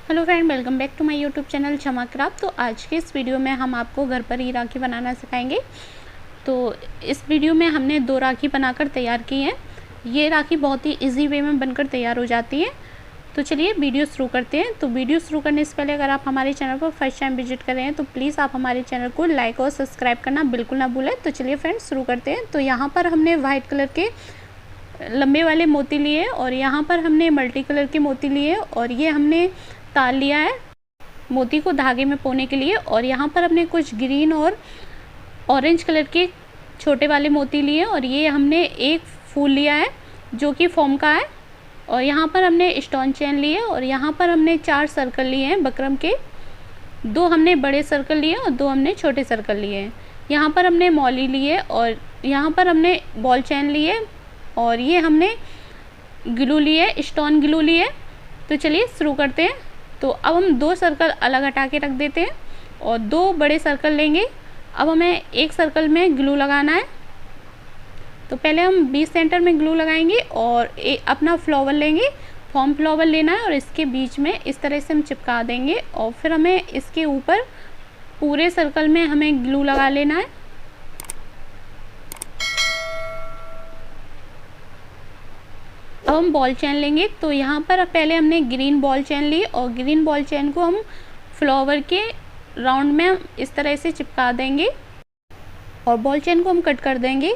Hello friend, welcome back to my YouTube channel Chhama craft. तो आज के इस वीडियो में हम आपको घर पर ही राखी बनाना सिखाएंगे। तो इस वीडियो में हमने 2 राखी बनाकर तैयार की हैं। ये राखी बहुत ही इजी वे में बनकर तैयार हो जाती है। तो चलिए वीडियो शुरू करते हैं। तो वीडियो शुरू करने से पहले अगर आप हमारे चैनल पर फर्स्ट टाइम विजिट कर रहे हैं तो प्लीज़ आप हमारे चैनल को लाइक और सब्सक्राइब करना बिल्कुल ना भूलें। तो चलिए फ्रेंड्स शुरू करते हैं। तो यहाँ पर हमने वाइट कलर के लंबे वाले मोती लिए और यहाँ पर हमने मल्टी कलर के मोती लिए और ये हमने तार लिया है मोती को धागे में पोने के लिए। और यहाँ पर हमने कुछ ग्रीन और ऑरेंज कलर के छोटे वाले मोती लिए और ये हमने एक फूल लिया है जो कि फोम का है। और यहाँ पर हमने स्टोन चेन लिए और यहाँ पर हमने 4 सर्कल लिए हैं बकरम के। 2 हमने बड़े सर्कल लिए और 2 हमने छोटे सर्कल लिए हैं। यहाँ पर हमने मौली लिए और यहाँ पर हमने बॉल चेन लिए और ये हमने ग्लू लिए, स्टोन ग्लू लिए। तो चलिए शुरू करते हैं। तो अब हम 2 सर्कल अलग हटा के रख देते हैं और 2 बड़े सर्कल लेंगे। अब हमें एक सर्कल में ग्लू लगाना है। तो पहले हम 20 सेंटर में ग्लू लगाएंगे और अपना फ्लावर लेंगे, फॉर्म फ्लावर लेना है और इसके बीच में इस तरह से हम चिपका देंगे और फिर हमें इसके ऊपर पूरे सर्कल में हमें ग्लू लगा लेना है। अब हम बॉल चेन लेंगे। तो यहाँ पर पहले हमने ग्रीन बॉल चेन ली और ग्रीन बॉल चेन को हम फ्लावर के राउंड में इस तरह से चिपका देंगे और बॉल चेन को हम कट कर देंगे।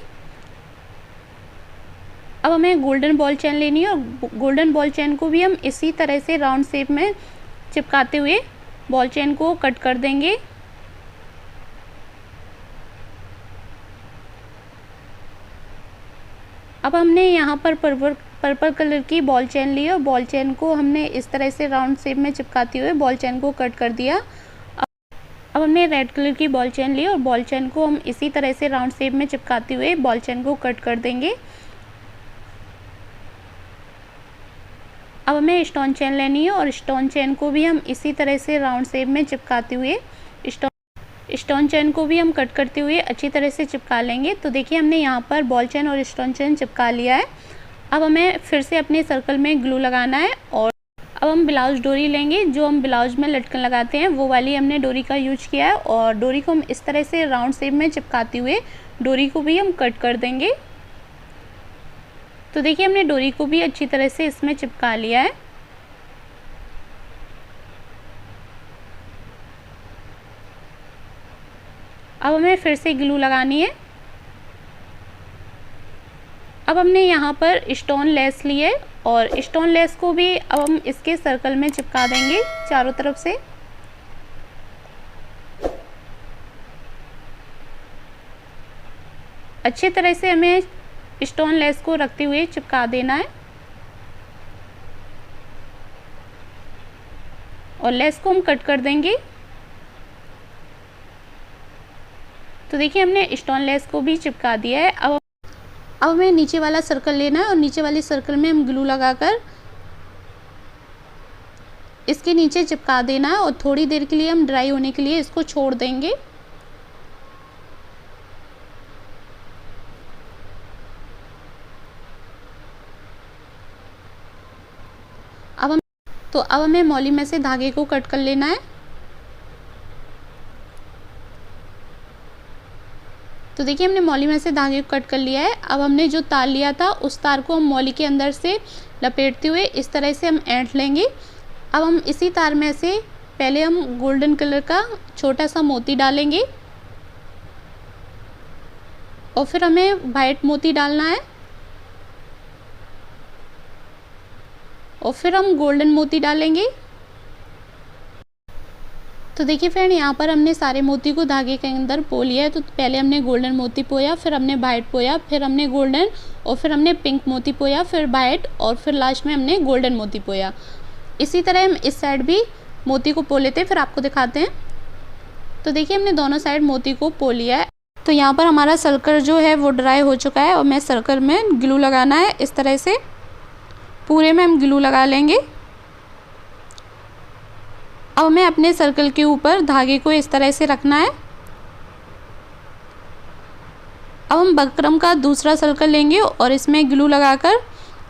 अब हमें गोल्डन बॉल चेन लेनी है और गोल्डन बॉल चेन को भी हम इसी तरह से राउंड शेप में चिपकाते हुए बॉल चेन को कट कर देंगे। अब हमने यहाँ पर पर्पल कलर की बॉल चेन ली और बॉल चेन को हमने इस तरह से राउंड शेप में चिपकाते हुए बॉल चेन को कट कर दिया। अब हमने रेड कलर की बॉल चेन ली और बॉल चेन को हम इसी तरह से राउंड शेप में चिपकाते हुए बॉल चेन को कट कर देंगे। अब हमें स्टोन चेन लेनी है और स्टोन चेन को भी हम इसी तरह से राउंड शेप में चिपकाते हुए स्टोन चेन को भी हम कट करते हुए अच्छी तरह से चिपका लेंगे। तो देखिए हमने यहाँ पर बॉल चेन और स्टोन चेन चिपका लिया है। अब हमें फिर से अपने सर्कल में ग्लू लगाना है और अब हम ब्लाउज डोरी लेंगे। जो हम ब्लाउज में लटकन लगाते हैं वो वाली हमने डोरी का यूज किया है और डोरी को हम इस तरह से राउंड शेप में चिपकाते हुए डोरी को भी हम कट कर देंगे। तो देखिए हमने डोरी को भी अच्छी तरह से इसमें चिपका लिया है। अब हमें फिर से ग्लू लगानी है। अब हमने यहाँ पर स्टोन लेस ली है और स्टोन लेस को भी अब हम इसके सर्कल में चिपका देंगे चारों तरफ से। अच्छे तरह से हमें स्टोन लेस को रखते हुए चिपका देना है और लेस को हम कट कर देंगे। तो देखिए हमने स्टोन लेस को भी चिपका दिया है। अब हमें नीचे वाला सर्कल लेना है और नीचे वाले सर्कल में हम ग्लू लगाकर इसके नीचे चिपका देना है और थोड़ी देर के लिए हम ड्राई होने के लिए इसको छोड़ देंगे। अब हमें मौली में से धागे को कट कर लेना है। तो देखिए हमने मौली में से धागे को कट कर लिया है। अब हमने जो तार लिया था उस तार को हम मौली के अंदर से लपेटते हुए इस तरह से हम ऐंठ लेंगे। अब हम इसी तार में से पहले हम गोल्डन कलर का छोटा सा मोती डालेंगे और फिर हमें वाइट मोती डालना है और फिर हम गोल्डन मोती डालेंगे। तो देखिए फ्रेंड यहाँ पर हमने सारे मोती को धागे के अंदर पो लिया है। तो पहले हमने गोल्डन मोती पोया, फिर हमने वाइट पोया, फिर हमने गोल्डन और फिर हमने पिंक मोती पोया, फिर वाइट और फिर लास्ट में हमने गोल्डन मोती पोया। इसी तरह हम इस साइड भी मोती को पो लेते हैं, फिर आपको दिखाते हैं। तो देखिए हमने दोनों साइड मोती को पो लिया है। तो यहाँ पर हमारा सर्कल जो है वो ड्राई हो चुका है और मैं सर्कल में ग्लू लगाना है। इस तरह से पूरे में हम ग्लू लगा लेंगे। अब हमें अपने सर्कल के ऊपर धागे को इस तरह से रखना है। अब हम बकरम का दूसरा सर्कल लेंगे और इसमें ग्लू लगाकर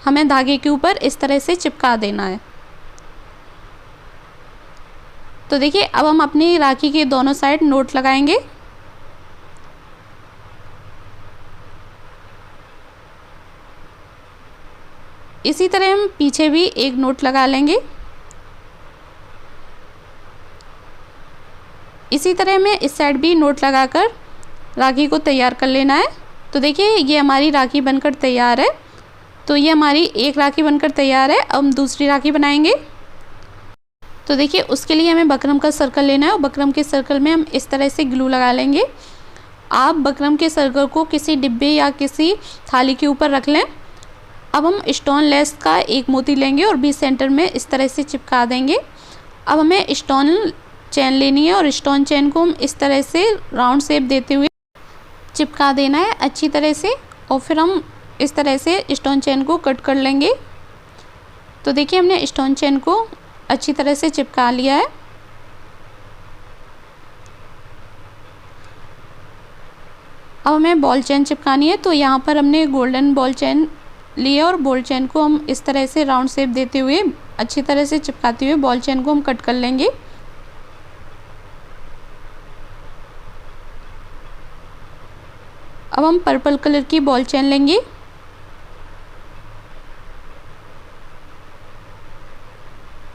हमें धागे के ऊपर इस तरह से चिपका देना है। तो देखिए अब हम अपनी राखी के दोनों साइड नोट लगाएंगे। इसी तरह हम पीछे भी एक नोट लगा लेंगे। इसी तरह हमें इस साइड भी नोट लगाकर राखी को तैयार कर लेना है। तो देखिए ये हमारी राखी बनकर तैयार है। तो ये हमारी एक राखी बनकर तैयार है। अब हम दूसरी राखी बनाएंगे। तो देखिए उसके लिए हमें बकरम का सर्कल लेना है और बकरम के सर्कल में हम इस तरह से ग्लू लगा लेंगे। आप बकरम के सर्कल को किसी डिब्बे या किसी थाली के ऊपर रख लें। अब हम स्टोन लेस का एक मोती लेंगे और बीच सेंटर में इस तरह से चिपका देंगे। अब हमें स्टोन चेन लेनी है और स्टोन चेन को हम इस तरह से राउंड शेप देते हुए चिपका देना है अच्छी तरह से, और फिर हम इस तरह से स्टोन चेन को कट कर लेंगे। तो देखिए हमने स्टोन चेन को अच्छी तरह से चिपका लिया है। अब हमें बॉल चेन चिपकानी है। तो यहाँ पर हमने गोल्डन बॉल चेन ली है और बॉल चेन को हम इस तरह से राउंड शेप देते हुए अच्छी तरह से चिपकाते हुए बॉल चेन को हम कट कर लेंगे। अब हम पर्पल कलर की बॉल चेन लेंगे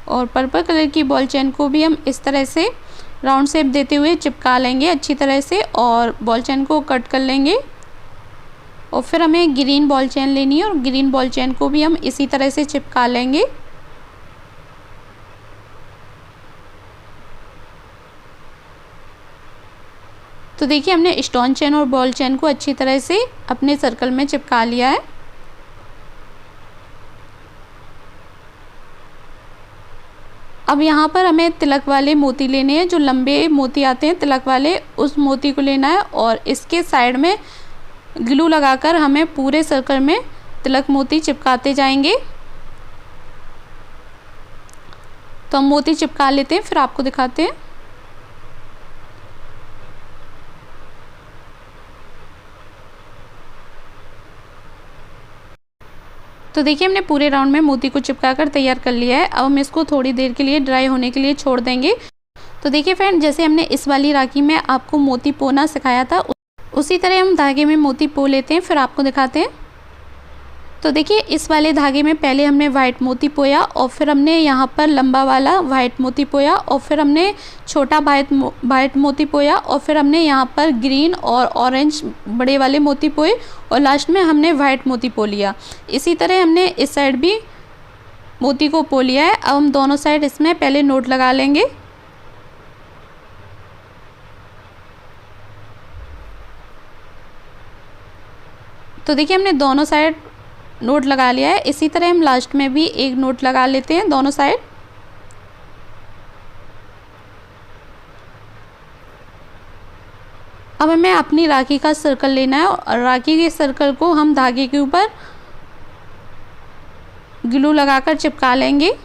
और पर्पल कलर की बॉल चेन को भी हम इस तरह से राउंड शेप देते हुए चिपका लेंगे अच्छी तरह से और बॉल चेन को कट कर लेंगे। और फिर हमें ग्रीन बॉल चेन लेनी है और ग्रीन बॉल चेन को भी हम इसी तरह से चिपका लेंगे। तो देखिए हमने स्टोन चेन और बॉल चेन को अच्छी तरह से अपने सर्कल में चिपका लिया है। अब यहाँ पर हमें तिलक वाले मोती लेने हैं, जो लंबे मोती आते हैं तिलक वाले, उस मोती को लेना है और इसके साइड में ग्लू लगाकर हमें पूरे सर्कल में तिलक मोती चिपकाते जाएंगे। तो हम मोती चिपका लेते हैं, फिर आपको दिखाते हैं। तो देखिए हमने पूरे राउंड में मोती को चिपका कर तैयार कर लिया है। अब हम इसको थोड़ी देर के लिए ड्राई होने के लिए छोड़ देंगे। तो देखिए फ्रेंड, जैसे हमने इस वाली राखी में आपको मोती पोना सिखाया था, उसी तरह हम धागे में मोती पो लेते हैं, फिर आपको दिखाते हैं। तो देखिए इस वाले धागे में पहले हमने वाइट मोती पोया और फिर हमने यहाँ पर लंबा वाला वाइट मोती पोया और फिर हमने छोटा वाइट मोती पोया और फिर हमने यहाँ पर ग्रीन और ऑरेंज बड़े वाले मोती पोए और लास्ट में हमने वाइट मोती पो लिया। इसी तरह हमने इस साइड भी मोती को पो लिया है। अब हम दोनों साइड इसमें पहले नोट लगा लेंगे। तो देखिए हमने दोनों साइड नोट लगा लिया है। इसी तरह हम लास्ट में भी एक नोट लगा लेते हैं दोनों साइड। अब हमें अपनी राखी का सर्कल लेना है और राखी के सर्कल को हम धागे के ऊपर ग्लू लगाकर चिपका लेंगे।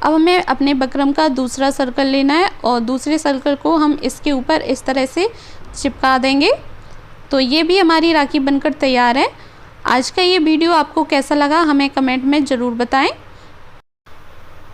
अब हमें अपने बकरम का दूसरा सर्कल लेना है और दूसरे सर्कल को हम इसके ऊपर इस तरह से चिपका देंगे। तो ये भी हमारी राखी बनकर तैयार है। आज का ये वीडियो आपको कैसा लगा हमें कमेंट में ज़रूर बताएं।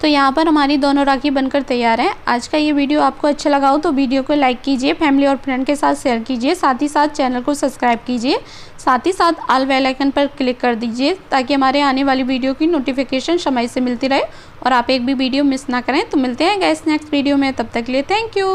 तो यहाँ पर हमारी दोनों राखी बनकर तैयार हैं। आज का ये वीडियो आपको अच्छा लगा हो तो वीडियो को लाइक कीजिए, फैमिली और फ्रेंड के साथ शेयर कीजिए, साथ ही साथ चैनल को सब्सक्राइब कीजिए, साथ ही साथ ऑल बेल आइकन पर क्लिक कर दीजिए ताकि हमारे आने वाली वीडियो की नोटिफिकेशन समय से मिलती रहे और आप एक भी वीडियो मिस ना करें। तो मिलते हैं गाइस नेक्स्ट वीडियो में, तब तक के लिए थैंक यू।